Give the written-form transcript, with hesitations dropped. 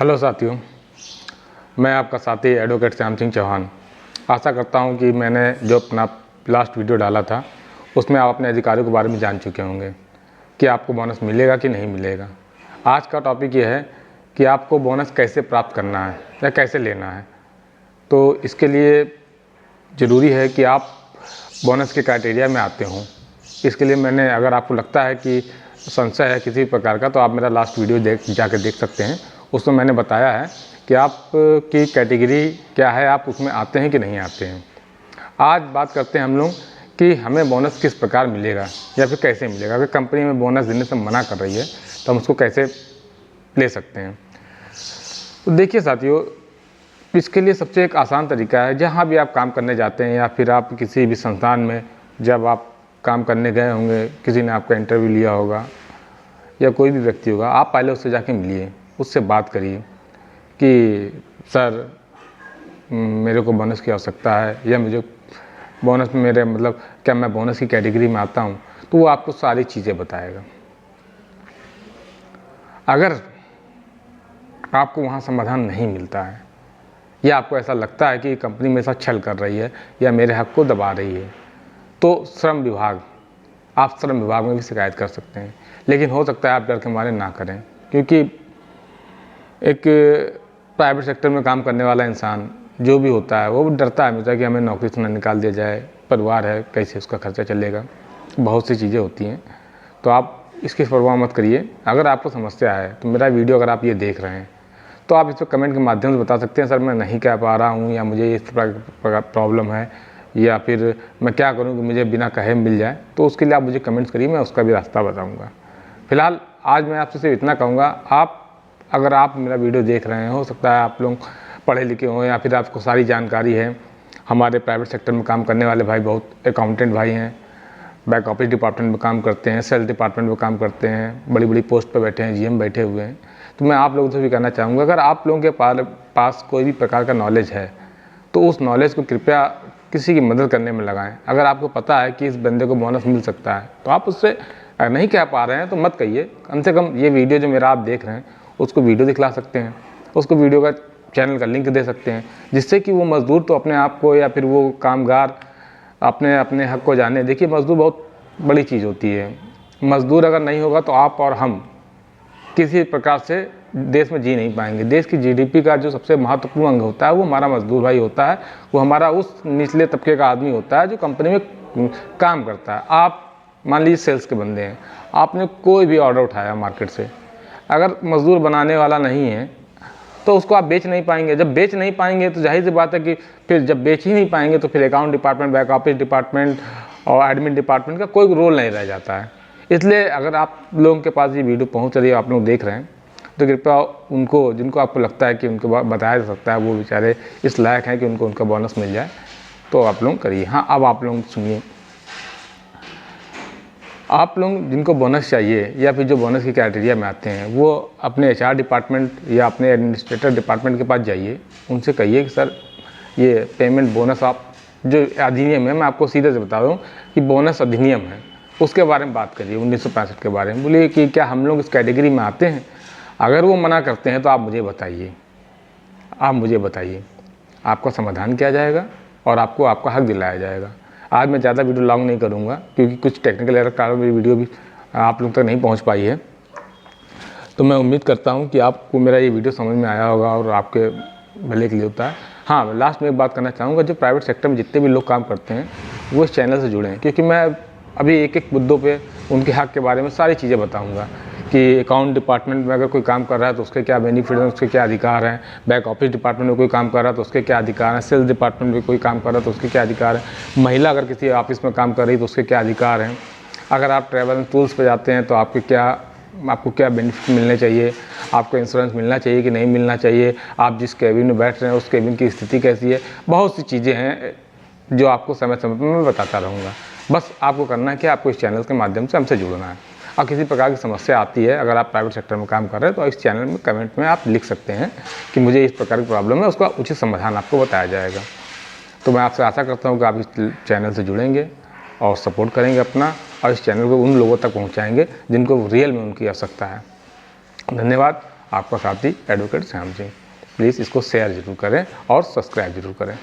Hello साथियों, मैं आपका साथी एडवोकेट श्याम सिंह चौहान। आशा करता हूं कि मैंने जो अपना लास्ट वीडियो डाला था उसमें आप अपने अधिकारों के बारे में जान चुके होंगे कि आपको बोनस मिलेगा कि नहीं मिलेगा। आज का टॉपिक ये है कि आपको बोनस कैसे प्राप्त करना है या कैसे लेना है। तो इसके लिए ज़रूरी है कि आप बोनस के क्राइटेरिया में आते हों। इसके लिए मैंने, अगर आपको लगता है कि संशय है किसी प्रकार का, तो आप मेरा लास्ट वीडियो जाके देख सकते हैं। उसमें मैंने बताया है कि आपकी कैटेगरी क्या है, आप उसमें आते हैं कि नहीं आते हैं। आज बात करते हैं हम लोग कि हमें बोनस किस प्रकार मिलेगा या फिर कैसे मिलेगा। अगर कंपनी में बोनस देने से मना कर रही है तो हम उसको कैसे ले सकते हैं। तो देखिए साथियों, इसके लिए सबसे एक आसान तरीका है, जहाँ भी आप काम करने जाते हैं या फिर आप किसी भी संस्थान में जब आप काम करने गए होंगे, किसी ने आपका इंटरव्यू लिया होगा या कोई भी व्यक्ति होगा, आप पहले उससे जाके मिलिए, उससे बात करिए कि सर मेरे को बोनस की आवश्यकता है या मुझे बोनस में मेरे क्या मैं बोनस की कैटेगरी में आता हूँ। तो वो आपको सारी चीज़ें बताएगा। अगर आपको वहाँ समाधान नहीं मिलता है या आपको ऐसा लगता है कि कंपनी मेरे साथ छल कर रही है या मेरे हक को दबा रही है, तो आप श्रम विभाग में भी शिकायत कर सकते हैं। लेकिन हो सकता है आप डर के मारे ना करें, क्योंकि एक प्राइवेट सेक्टर में काम करने वाला इंसान जो भी होता है वो डरता है हमेशा कि हमें नौकरी से ना निकाल दिया जाए, परिवार है, कैसे उसका खर्चा चलेगा, बहुत सी चीज़ें होती हैं। तो आप इसकी परवाह मत करिए। अगर आपको समस्या है तो मेरा वीडियो अगर आप ये देख रहे हैं तो आप इस पर कमेंट के माध्यम से बता सकते हैं, सर मैं नहीं कह पा रहा हूँ या मुझे इस प्रॉब्लम है या फिर मैं क्या करूँ कि मुझे बिना कहे मिल जाए। तो उसके लिए आप मुझे कमेंट्स करिए, मैं उसका भी रास्ता बताऊँगा। फिलहाल आज मैं आपसे सिर्फ इतना कहूँगा, अगर आप मेरा वीडियो देख रहे हैं, हो सकता है आप लोग पढ़े लिखे हों या फिर आपको सारी जानकारी है। हमारे प्राइवेट सेक्टर में काम करने वाले भाई बहुत अकाउंटेंट भाई हैं, बैक ऑफिस डिपार्टमेंट में काम करते हैं, सेल्स डिपार्टमेंट में काम करते हैं, बड़ी बड़ी पोस्ट पर बैठे हैं, जीएम बैठे हुए हैं। तो मैं आप लोगों से भी कहना चाहूँगा, अगर आप लोगों के पास कोई भी प्रकार का नॉलेज है तो उस नॉलेज को कृपया किसी की मदद करने में लगाएं। अगर आपको पता है कि इस बंदे को बोनस मिल सकता है तो आप उससे नहीं कह पा रहे हैं तो मत कहिए। कम से कम ये वीडियो जो मेरा आप देख रहे हैं उसको वीडियो दिखला सकते हैं, उसको वीडियो का चैनल का लिंक दे सकते हैं, जिससे कि वो मज़दूर तो अपने आप को या फिर वो कामगार अपने हक को जाने। देखिए, मज़दूर बहुत बड़ी चीज़ होती है। मज़दूर अगर नहीं होगा तो आप और हम किसी प्रकार से देश में जी नहीं पाएंगे। देश की जीडीपी का जो सबसे महत्वपूर्ण अंग होता है वो हमारा मजदूर भाई होता है। वो हमारा उस निचले तबके का आदमी होता है जो कंपनी में काम करता है। आप मान लीजिए सेल्स के बंदे हैं, आपने कोई भी ऑर्डर उठाया मार्केट से, अगर मजदूर बनाने वाला नहीं है तो उसको आप बेच नहीं पाएंगे। जब बेच नहीं पाएंगे तो जाहिर सी बात है कि फिर जब बेच ही नहीं पाएंगे तो फिर account department, back office department और एडमिन डिपार्टमेंट का कोई रोल नहीं रह जाता है। इसलिए अगर आप लोगों के पास ये वीडियो पहुंच रही है, आप लोग देख रहे हैं, तो कृपया उनको, जिनको आपको लगता है कि उनको बताया जा सकता है, वो बेचारे इस लायक हैं कि उनको उनका बोनस मिल जाए, तो आप लोग करिए। हाँ, अब आप लोग सुनिए, आप लोग जिनको बोनस चाहिए या फिर जो बोनस की क्राइटेरिया में आते हैं वो अपने एचआर डिपार्टमेंट या अपने एडमिनिस्ट्रेटर डिपार्टमेंट के पास जाइए। उनसे कहिए कि सर ये पेमेंट बोनस, आप जो अधिनियम है, मैं आपको सीधे से बता रहा हूँ कि बोनस अधिनियम है, उसके बारे में बात करिए, 1965 के बारे में। बोलिए कि क्या हम लोग इस कैटेगरी में आते हैं। अगर वो मना करते हैं तो आप मुझे बताइए, आपका समाधान किया जाएगा और आपको आपका हक दिलाया जाएगा। आज मैं ज़्यादा वीडियो लॉन्ग नहीं करूँगा क्योंकि कुछ टेक्निकल एरर कारण मेरी वीडियो भी आप लोग तक नहीं पहुँच पाई है। तो मैं उम्मीद करता हूँ कि आपको मेरा ये वीडियो समझ में आया होगा और आपके भले के लिए होता है। हाँ, लास्ट में एक बात करना चाहूँगा, जो प्राइवेट सेक्टर में जितने भी लोग काम करते हैं वो इस चैनल से जुड़े हैं, क्योंकि मैं अभी एक एक मुद्दों पे उनके हक के बारे में सारी चीज़ें बताऊँगा कि अकाउंट डिपार्टमेंट में अगर कोई काम कर रहा है तो उसके क्या बेनिफिट हैं, उसके क्या अधिकार हैं, बैक ऑफिस डिपार्टमेंट में कोई काम कर रहा है तो उसके क्या अधिकार हैं, सेल्स डिपार्टमेंट में कोई काम कर रहा है तो उसके क्या अधिकार हैं, महिला अगर किसी ऑफिस में काम कर रही है तो उसके क्या अधिकार हैं, अगर आप ट्रैवल एंड टूर्स पर जाते हैं तो आपको क्या बेनिफिट मिलने चाहिए, आपको इंश्योरेंस मिलना चाहिए कि नहीं मिलना चाहिए, आप जिस कैबिन में बैठ रहे हैं उस कैबिन की स्थिति कैसी है। बहुत सी चीज़ें हैं जो आपको समय समय पर मैं बताता रहूँगा। बस आपको करना है कि आपको इस चैनल के माध्यम से हमसे जुड़ना है। और किसी प्रकार की समस्या आती है, अगर आप प्राइवेट सेक्टर में काम कर रहे हैं तो इस चैनल में कमेंट में आप लिख सकते हैं कि मुझे इस प्रकार की प्रॉब्लम है, उसका उचित समाधान आपको बताया जाएगा। तो मैं आपसे आशा करता हूँ कि आप इस चैनल से जुड़ेंगे और सपोर्ट करेंगे अपना, और इस चैनल को उन लोगों तक पहुँचाएँगे जिनको रियल में उनकी आवश्यकता है। धन्यवाद। आपका साथी एडवोकेट श्याम सिंह। प्लीज़ इसको शेयर ज़रूर करें और सब्सक्राइब ज़रूर करें।